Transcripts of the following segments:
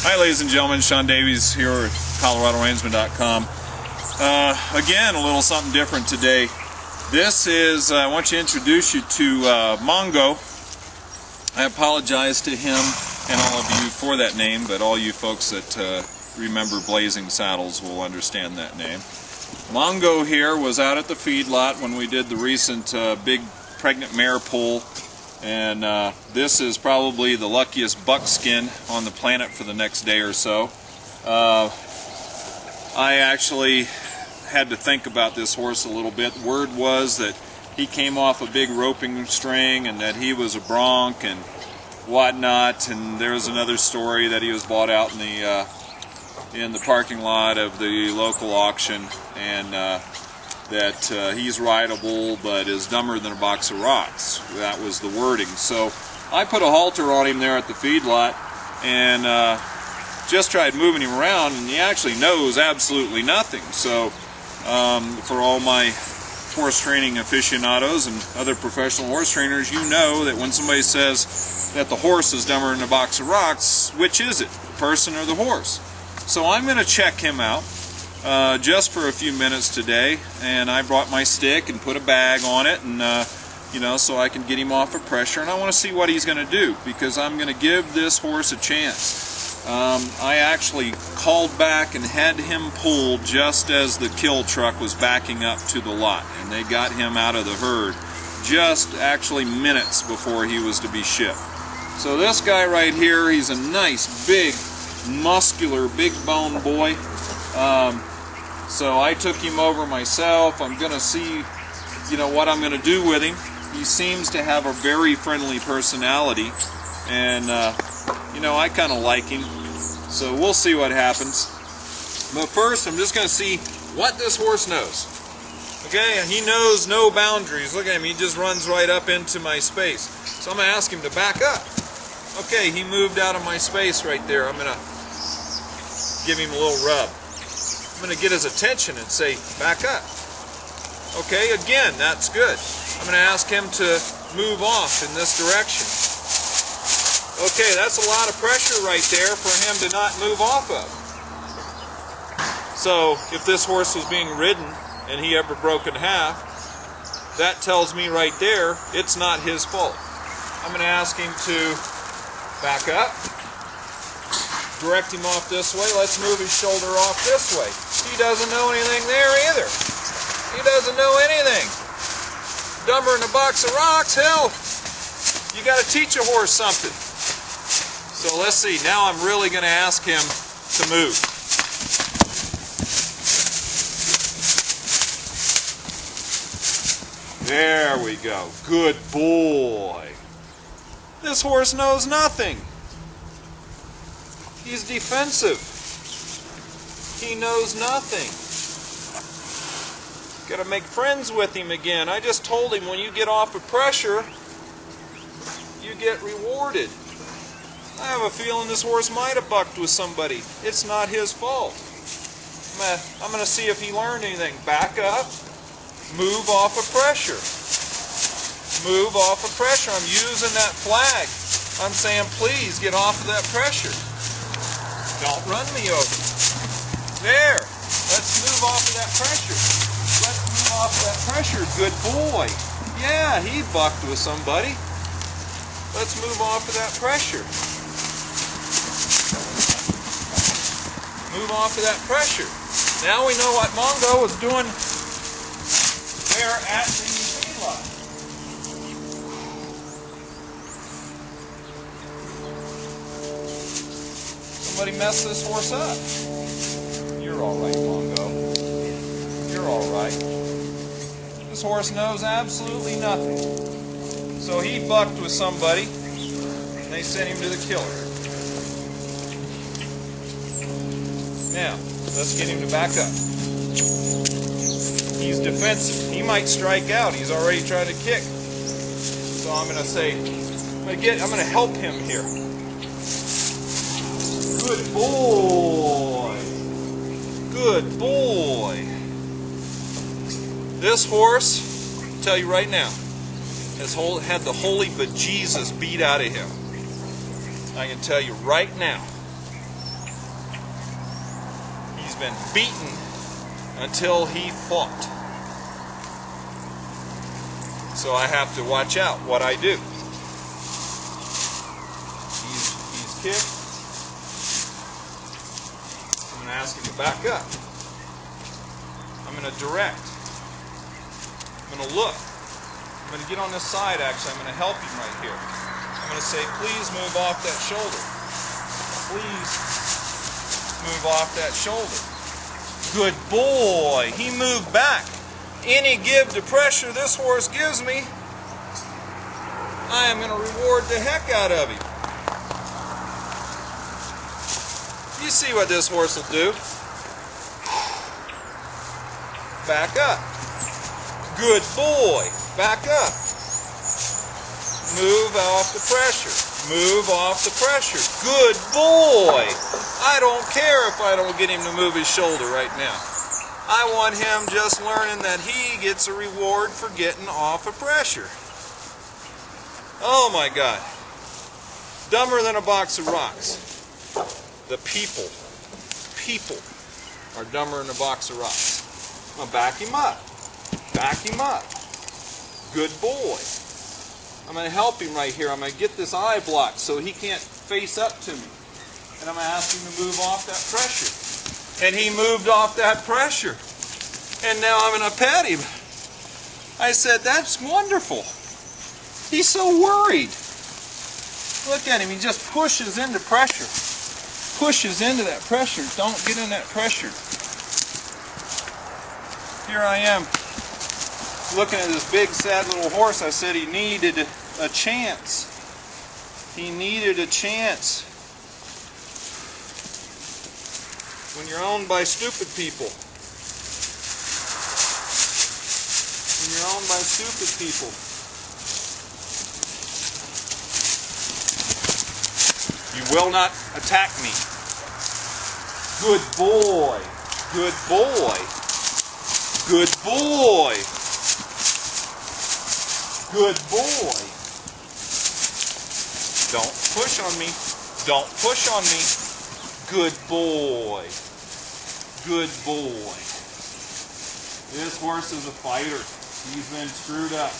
Hi ladies and gentlemen, Sean Davies here at ColoradoRangeman.com. Again, a little something different today. This is, I want to introduce you to Mongo. I apologize to him and all of you for that name, but all you folks that remember Blazing Saddles will understand that name. Mongo here was out at the feedlot when we did the recent big pregnant mare pull. And this is probably the luckiest buckskin on the planet for the next day or so. I actually had to think about this horse a little bit. Word was that he came off a big roping string and that he was a bronc and whatnot. And there was another story that he was bought out in the parking lot of the local auction, and that he's rideable but is dumber than a box of rocks. That was the wording. So I put a halter on him there at the feedlot and just tried moving him around, and he actually knows absolutely nothing. So for all my horse training aficionados and other professional horse trainers, you know that when somebody says that the horse is dumber than a box of rocks, which is it, the person or the horse? So I'm going to check him out just for a few minutes today, and I brought my stick and put a bag on it, and you know, so I can get him off of pressure, and I want to see what he's going to do, because I'm going to give this horse a chance. I actually called back and had him pulled just as the kill truck was backing up to the lot, and they got him out of the herd just actually minutes before he was to be shipped. So this guy right here, he's a nice big muscular big bone boy. So I took him over myself. I'm going to see, you know, what I'm going to do with him. He seems to have a very friendly personality, and you know, I kind of like him. So we'll see what happens. But first, I'm just going to see what this horse knows. Okay, he knows no boundaries. Look at him, he just runs right up into my space. So I'm going to ask him to back up. Okay, he moved out of my space right there. I'm going to give him a little rub. I'm going to get his attention and say, back up. Okay, again, that's good. I'm going to ask him to move off in this direction. Okay, that's a lot of pressure right there for him to not move off of. So, if this horse was being ridden and he ever broke in half, that tells me right there it's not his fault. I'm going to ask him to back up. Direct him off this way. Let's move his shoulder off this way. He doesn't know anything there either. He doesn't know anything. Dumber than a box of rocks. Hell, you got to teach a horse something. So let's see. Now I'm really going to ask him to move. There we go. Good boy. This horse knows nothing. He's defensive. He knows nothing. Got to make friends with him again. I just told him when you get off of pressure, you get rewarded. I have a feeling this horse might have bucked with somebody. It's not his fault. I'm going to see if he learned anything. Back up. Move off of pressure. Move off of pressure. I'm using that flag. I'm saying, please get off of that pressure. Don't run me over. There. Let's move off of that pressure. Let's move off of that pressure. Good boy. Yeah, he bucked with somebody. Let's move off of that pressure. Move off of that pressure. Now we know what Mongo was doing there at the feedlot. Somebody messed this horse up. You're all right, Mongo. You're all right. This horse knows absolutely nothing. So he bucked with somebody, and they sent him to the killer. Now, let's get him to back up. He's defensive. He might strike out. He's already trying to kick. So I'm going to say, I'm going to help him here. Good boy. Good boy. This horse, I'll tell you right now, has had the holy bejesus beat out of him. I can tell you right now. been beaten until he fought. So I have to watch out what I do. He's kicked. I'm going to ask him to back up. I'm going to direct. I'm going to look. I'm going to get on this side actually. I'm going to help him right here. I'm going to say, please move off that shoulder. Please move off that shoulder. Good boy. He moved back. Any give to pressure this horse gives me, I am going to reward the heck out of him. You see what this horse will do. Back up. Good boy. Back up. Move off the pressure. Move off the pressure. Good boy. I don't care if I don't get him to move his shoulder right now. I want him just learning that he gets a reward for getting off of pressure. Oh my God. Dumber than a box of rocks. The people are dumber than a box of rocks. I'm going to back him up. Back him up. Good boy. I'm going to help him right here. I'm going to get this eye blocked so he can't face up to me. And I'm going to ask him to move off that pressure. And he moved off that pressure. And now I'm going to pet him. I said, that's wonderful. He's so worried. Look at him. He just pushes into pressure. Pushes into that pressure. Don't get in that pressure. Here I am looking at this big sad little horse. I said he needed a chance. He needed a chance. When you're owned by stupid people. When you're owned by stupid people. You will not attack me. Good boy. Good boy. Good boy. Good boy. Don't push on me. Don't push on me. Good boy. Good boy. This horse is a fighter. He's been screwed up.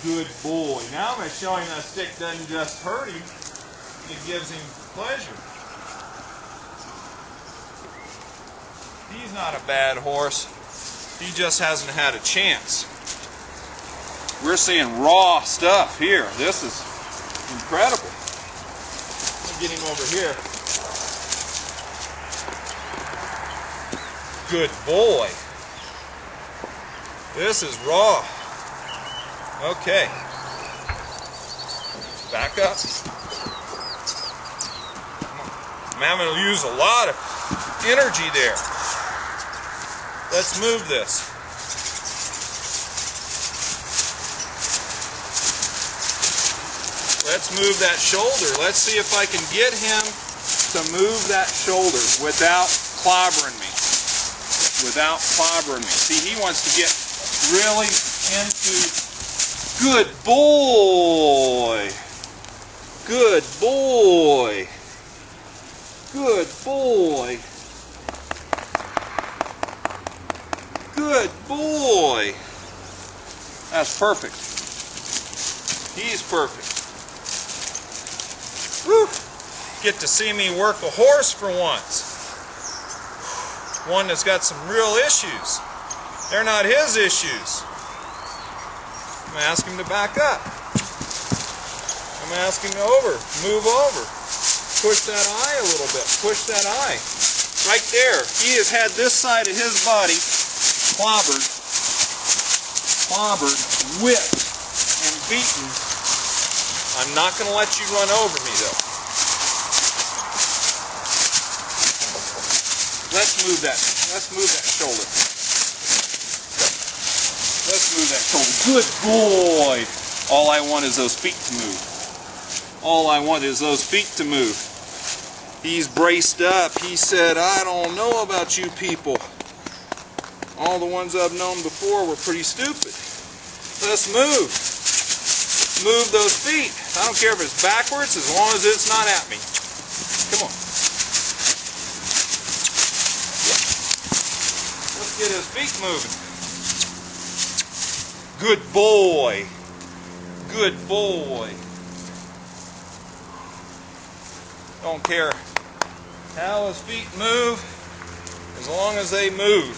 Good boy. Now I'm going to show him that stick doesn't just hurt him. It gives him pleasure. He's not a bad horse. He just hasn't had a chance. We're seeing raw stuff here. This is incredible. Let me get him over here. Good boy. This is raw. Okay. Back up. I'm having to use a lot of energy there. Let's move this. Let's move that shoulder. Let's see if I can get him to move that shoulder without clobbering me. Without clobbering me. See, he wants to get really into... Good boy! Good boy! Good boy! Good boy! That's perfect. He's perfect. Whew! Get to see me work a horse for once. One that's got some real issues. They're not his issues. I'm going to ask him to back up. I'm going to ask him to move over. Push that eye a little bit. Push that eye. Right there. He has had this side of his body clobbered, whipped, and beaten. I'm not going to let you run over me though. Let's move that shoulder. Let's move that shoulder. Good boy. All I want is those feet to move. All I want is those feet to move. He's braced up. He said, I don't know about you people. All the ones I've known before were pretty stupid. Let's move. Move those feet. I don't care if it's backwards as long as it's not at me. Come on. get his feet moving. Good boy. Good boy. Don't care how his feet move, as long as they move.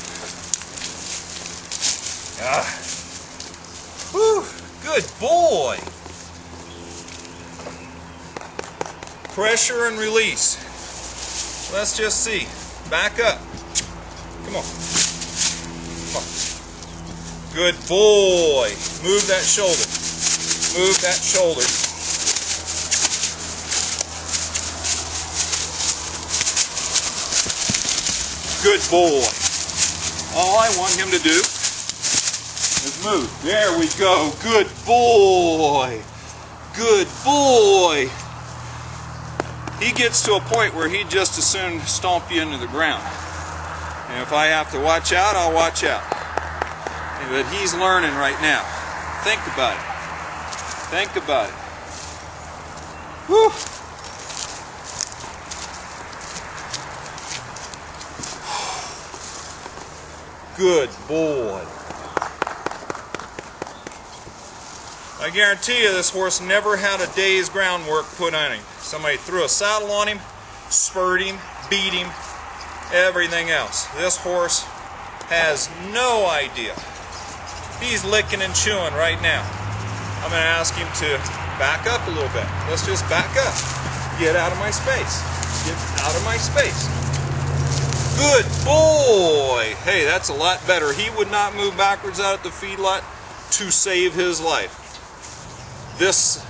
Whew, good boy. Pressure and release. Let's just see. Back up. Come on. Come on. Good boy. Move that shoulder. Move that shoulder. Good boy. All I want him to do is move. There we go. Good boy. Good boy. He gets to a point where he'd just as soon stomp you into the ground. And if I have to watch out, I'll watch out. But he's learning right now. Think about it. Think about it. Whew. Good boy. I guarantee you this horse never had a day's groundwork put on him. Somebody threw a saddle on him, spurred him, beat him, everything else. This horse has no idea. He's licking and chewing right now. I'm going to ask him to back up a little bit. Let's just back up. Get out of my space. Get out of my space. Good boy. Hey, that's a lot better. He would not move backwards out at the feedlot to save his life. This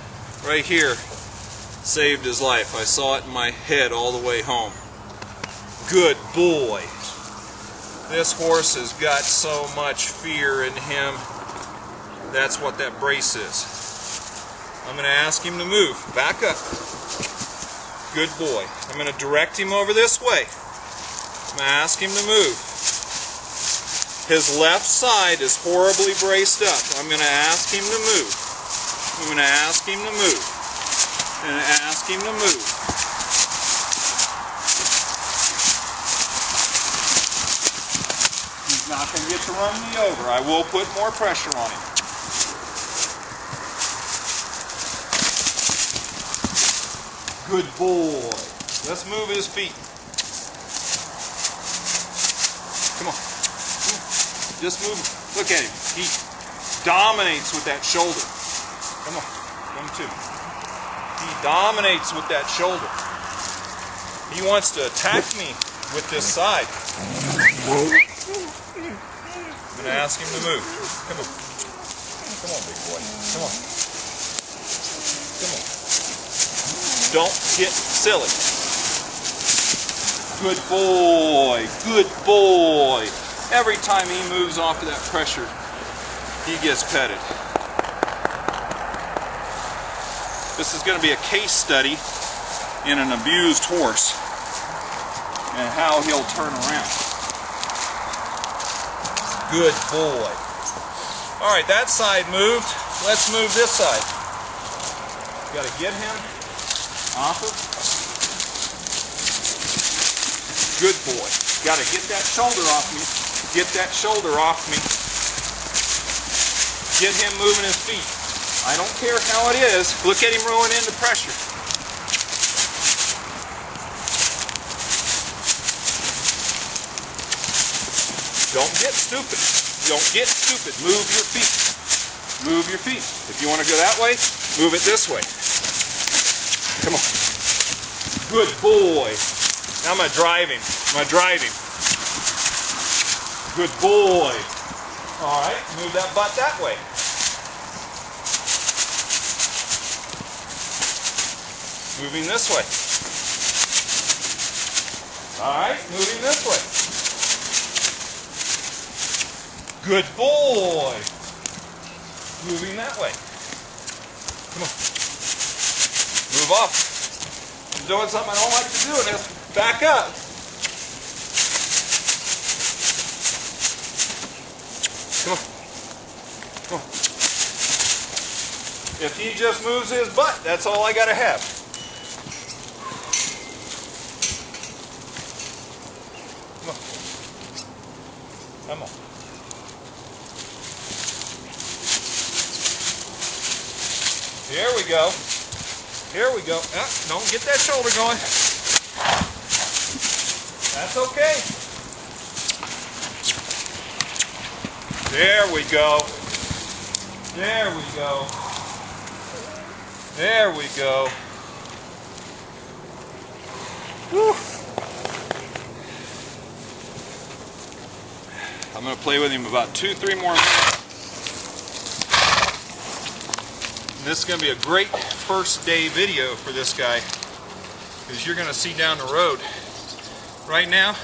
right here saved his life. I saw it in my head all the way home. Good boy. This horse has got so much fear in him. That's what that brace is. I'm going to ask him to move. Back up. Good boy. I'm going to direct him over this way. I'm going to ask him to move. His left side is horribly braced up. I'm going to ask him to move. I'm going to ask him to move. I'm going to ask him to move. He's not going to get to run me over. I will put more pressure on him. Good boy. Let's move his feet. Come on. Just move. Look at him. He dominates with that shoulder. Come on. Come to me. He dominates with that shoulder. He wants to attack me with this side. I'm going to ask him to move. Come on. Come on, big boy. Come on. Come on. Don't get silly. Good boy. Good boy. Every time he moves off of that pressure, he gets petted. This is going to be a case study in an abused horse and how he'll turn around. Good boy. All right, that side moved. Let's move this side. Got to get him off of. Good boy. Got to get that shoulder off me. Get that shoulder off me. Get him moving his feet. I don't care how it is. Look at him rolling into pressure. Don't get stupid. Don't get stupid. Move your feet. Move your feet. If you want to go that way, move it this way. Come on. Good boy. Now I'm going to drive him. I'm going to drive him. Good boy. All right, move that butt that way. Moving this way. All right, moving this way. Good boy. Moving that way. Come on. Move off. I'm doing something I don't like to do, and it's back up. Come on. Come on. If he just moves his butt, that's all I got to have. Come on. Come on. Here we go. Here we go. Ah, don't get that shoulder going. That's okay. There we go. There we go. There we go. Whew. I'm going to play with him about 2-3 more minutes. And this is going to be a great first day video for this guy, because you're going to see down the road. Right now,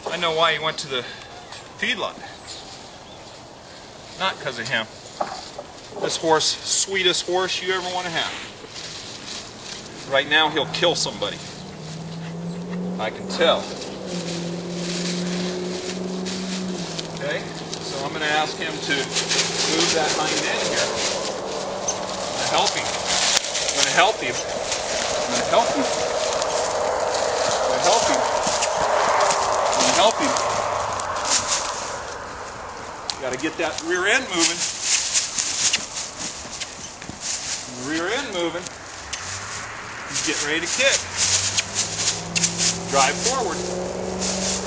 I know why he went to the feedlot. Not because of him. This horse, sweetest horse you ever want to have. Right now he'll kill somebody. I can tell. Okay, so I'm going to ask him to move that hind end here. I'm going to help him. I'm going to help him. I'm going to help him. I'm going to help him. I'm going to help him. Got to get that rear end moving. The rear end moving. He's getting ready to kick. Drive forward.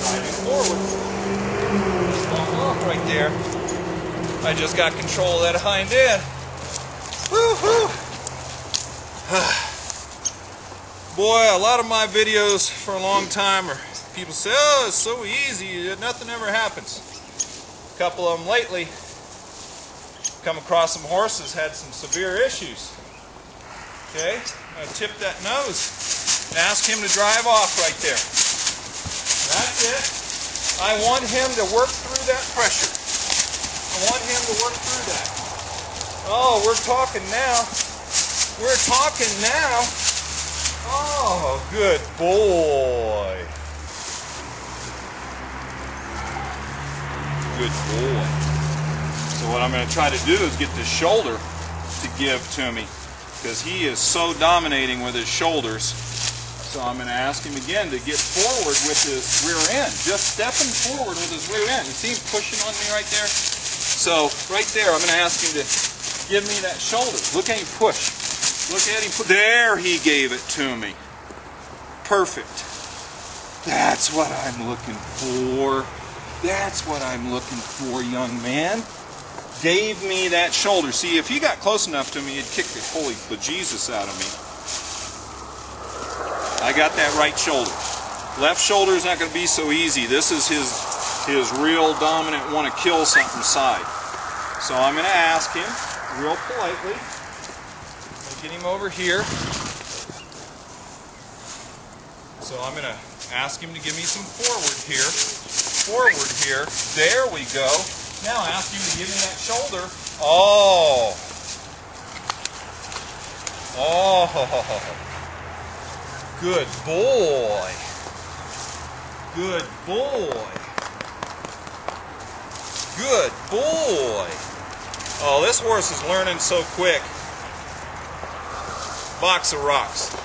Driving forward. Off right there. I just got control of that hind end. Woo-hoo! Boy, a lot of my videos for a long time are people say, oh, it's so easy, nothing ever happens. A couple of them lately come across some horses had some severe issues. Okay, I tip that nose and ask him to drive off right there. That's it. I want him to work through that pressure. I want him to work through that. Oh, we're talking now. We're talking now. Oh, good boy. Good boy. So what I'm going to try to do is get the shoulder to give to me, because he is so dominating with his shoulders. So I'm going to ask him again to get forward with his rear end. Just stepping forward with his rear end. You see him pushing on me right there? So right there, I'm going to ask him to give me that shoulder. Look at him push. Look at him push. There, he gave it to me. Perfect. That's what I'm looking for. That's what I'm looking for, young man. Gave me that shoulder. See, if he got close enough to me, he'd kick the holy bejesus out of me. I got that right shoulder. Left shoulder is not going to be so easy. This is his real dominant want to kill something side. So I'm going to ask him real politely. I'll get him over here. So I'm going to ask him to give me some forward here. Forward here. There we go. Now ask him to give me that shoulder. Oh. Oh. Good boy. Good boy. Good boy. Oh, this horse is learning so quick. Box of rocks.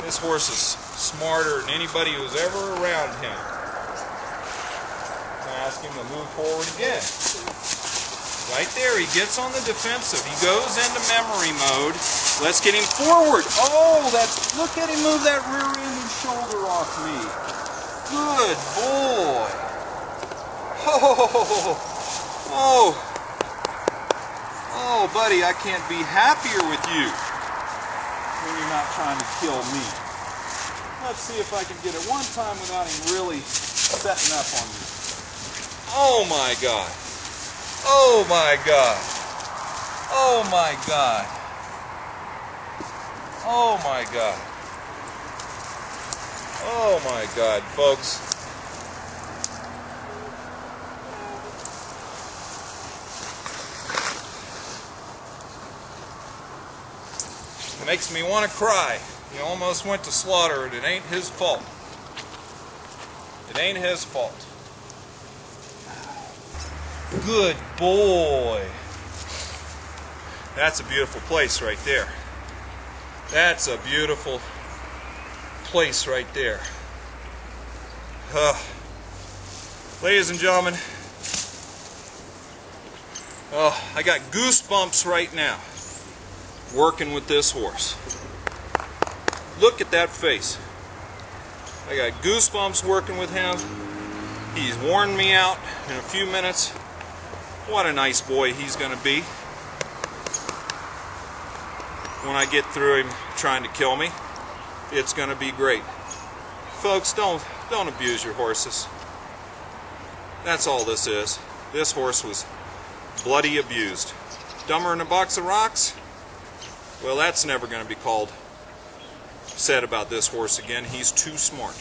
This horse is smarter than anybody who's ever around him. I'm going to ask him to move forward again. Right there, he gets on the defensive. He goes into memory mode. Let's get him forward. Oh, look at him move that rear end and shoulder off me. Good boy. Oh, oh, buddy, I can't be happier with you when you're not trying to kill me. Let's see if I can get it one time without him really setting up on me. Oh my God. Oh my God. Oh my God. Oh my God. Oh my God, folks. It makes me want to cry. He almost went to slaughter it. It ain't his fault. It ain't his fault. Good boy. That's a beautiful place right there. That's a beautiful place right there. Ladies and gentlemen, I got goosebumps right now working with this horse. Look at that face. I got goosebumps working with him. He's worn me out in a few minutes. What a nice boy he's going to be when I get through him trying to kill me. It's going to be great. Folks, don't abuse your horses. That's all this is. This horse was bloody abused. Dumber than a box of rocks? Well, that's never going to be said about this horse again. He's too smart.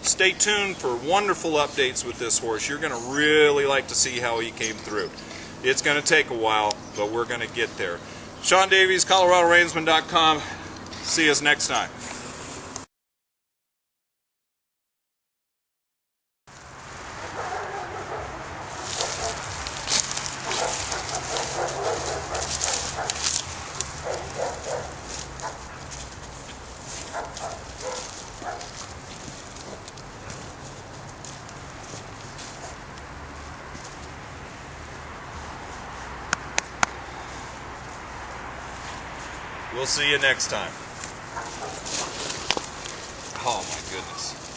Stay tuned for wonderful updates with this horse. You're going to really like to see how he came through. It's going to take a while, but we're going to get there. Sean Davies, ColoradoReinsman.com. See us next time. We'll see you next time. Oh my goodness.